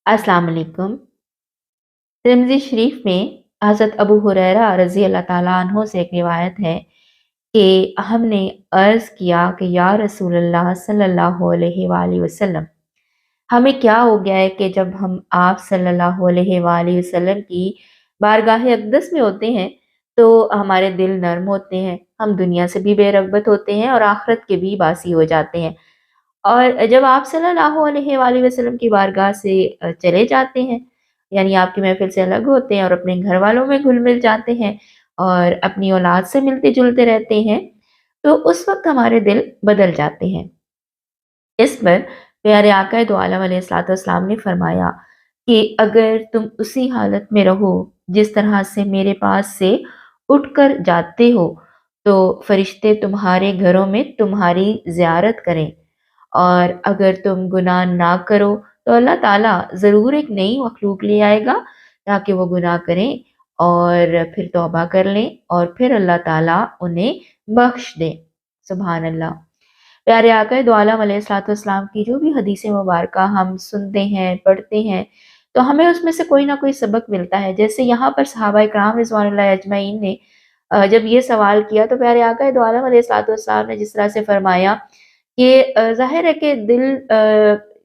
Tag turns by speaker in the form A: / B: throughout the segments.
A: अस्सलाम वालेकुम। तिरमिज़ी शरीफ में हज़रत अबू हुरैरा रज़ी अल्लाह ताला अन्हो से एक रिवायत है कि हमने अर्ज़ किया कि या रसूल अल्लाह सल्लल्लाहु अलैहि वालैहि वसल्लम, हमें क्या हो गया है कि जब हम आप सल्लल्लाहु अलैहि वालैहि वसल्लम की बारगाह अक़दस में होते हैं, तो हमारे दिल नर्म होते हैं, हम दुनिया से भी बेरग़बत होते हैं और आख़िरत के भी बासी हो जाते हैं। और जब आप सल्लल्लाहु अलैहि वालैहि वसल्लम की बारगाह से चले जाते हैं, यानी आपकी महफ़िल से अलग होते हैं और अपने घरवालों में घुल-मिल जाते हैं और अपनी औलाद से मिलते-जुलते रहते हैं, तो उस वक़्त हमारे दिल बदल जाते हैं। इस पर प्यारे आका दो आलम अलैहिस्सलातु वस्सलाम ने फरमाया कि अगर तुम उसी हालत में रहो जिस तरह से मेरे पास से उठकर जाते हो, तो फ़रिश्ते तुम्हारे घरों में तुम्हारी ज़ियारत करें। और अगर तुम गुनाह ना करो, तो अल्लाह ताला ज़रूर एक नई मखलूक ले आएगा ताकि वो गुनाह करें और फिर तौबा कर लें और फिर अल्लाह ताला उन्हें बख्श दें। सुभान अल्लाह। प्यारे आका दो आलम अलैहिस्सलातु वस्सलाम की जो भी हदीसें मुबारका हम सुनते हैं, पढ़ते हैं, तो हमें उसमें से कोई ना कोई सबक मिलता है। जैसे यहाँ पर सहाबाए किराम रिज़वानुल्लाहि अजमईन ने जब ये सवाल किया, तो प्यारे आका दो आलम अलैहिस्सलातु वस्सलाम ने जिस तरह से फरमाया कि ज़ाहिर है कि दिल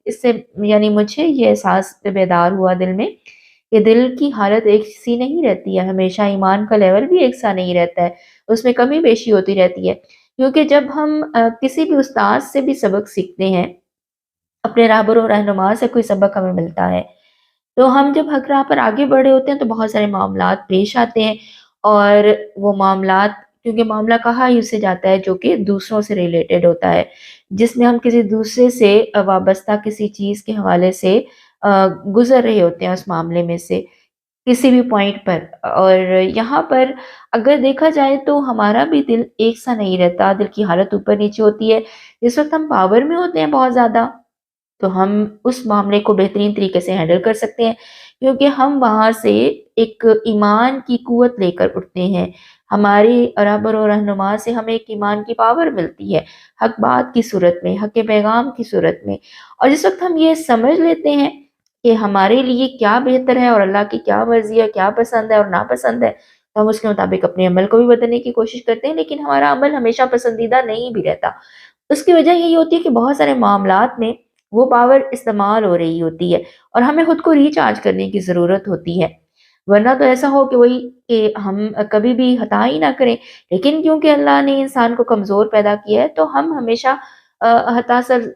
A: इससे यानी मुझे ये एहसास बेदार हुआ दिल में कि दिल की हालत एक सी नहीं रहती है, हमेशा ईमान का लेवल भी एक सा नहीं रहता है, उसमें कमी-बेशी होती रहती है। क्योंकि जब हम किसी भी उस्ताद से भी सबक सीखते हैं, अपने राहबर और रहनुमा से कोई सबक हमें मिलता है, तो हम जब हक राह पर आगे बढ़े होते हैं तो बहुत सारे मामलात पेश आते हैं और वो मामलात, क्योंकि मामला कहा ही उसे जाता है जो कि दूसरों से रिलेटेड होता है, जिसमें हम किसी दूसरे से वाबस्ता किसी चीज़ के हवाले से गुज़र रहे होते हैं उस मामले में से, किसी भी पॉइंट पर। और यहाँ पर अगर देखा जाए तो हमारा भी दिल एक सा नहीं रहता, दिल की हालत ऊपर-नीचे होती है। जिस वक़्त हम पावर में होते हैं बहुत ज़्यादा, तो हम उस मामले को बेहतरीन तरीके से हैंडल कर सकते हैं, क्योंकि हम वहाँ से एक ईमान की क़ुव्वत लेकर उठते हैं। हमारी रहबर और रहनुमा से हमें एक ईमान की पावर मिलती है, हक़ बात की सूरत में, हक़ पैगाम की सूरत में। और जिस वक़्त हम ये समझ लेते हैं कि हमारे लिए क्या बेहतर है और अल्लाह की क्या मर्ज़ी है, क्या पसंद है और नापसंद है, तो हम उसके मुताबिक अपने अमल को भी बदलने की कोशिश करते हैं, लेकिन हमारा अमल हमेशा पसंदीदा नहीं भी रहता। उसकी वजह यही होती है कि बहुत सारे मामलात में वो पावर इस्तेमाल हो रही होती है और हमें खुद को रिचार्ज करने की ज़रूरत होती है। वरना तो ऐसा हो कि वही कि हम कभी भी खता ही ना करें, लेकिन क्योंकि अल्लाह ने इंसान को कमज़ोर पैदा किया है, तो हम हमेशा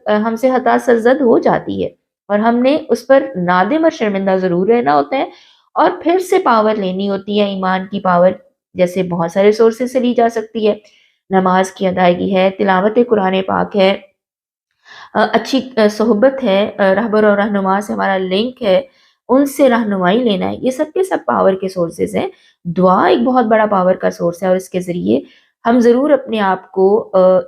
A: हमसे खता सरज़द हो जाती है और हमने उस पर नादिम और शर्मिंदा ज़रूर रहना होता है और फिर से पावर लेनी होती है, ईमान की पावर, जैसे बहुत सारे सोर्सेज़ से ली जा सकती है। नमाज़ की अदायगी है, तिलावत कुरान पाक है, अच्छी सोहबत है, रहबर और रहनुमा से हमारा लिंक है, उनसे रहनुमाई लेना है, ये सब के सब पावर के सोर्सेज़ हैं। दुआ एक बहुत बड़ा पावर का सोर्स है और इसके ज़रिए हम ज़रूर अपने आप को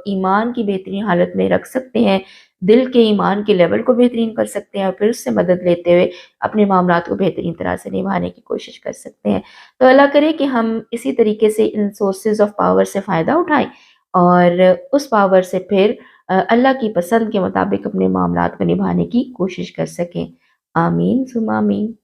A: ईमान की बेहतरीन हालत में रख सकते हैं, दिल के ईमान के लेवल को बेहतरीन कर सकते हैं और फिर उससे मदद लेते हुए अपने मामलात को बेहतरीन तरह से निभाने की कोशिश कर सकते हैं। तो अल्लाह करे कि हम इसी तरीके से इन सोर्सेज़ ऑफ पावर से फ़ायदा उठाएँ और उस पावर से फिर अल्लाह की पसंद के मुताबिक अपने मामलात को निभाने की कोशिश कर सकें। आमीन सुम्मा आमीन।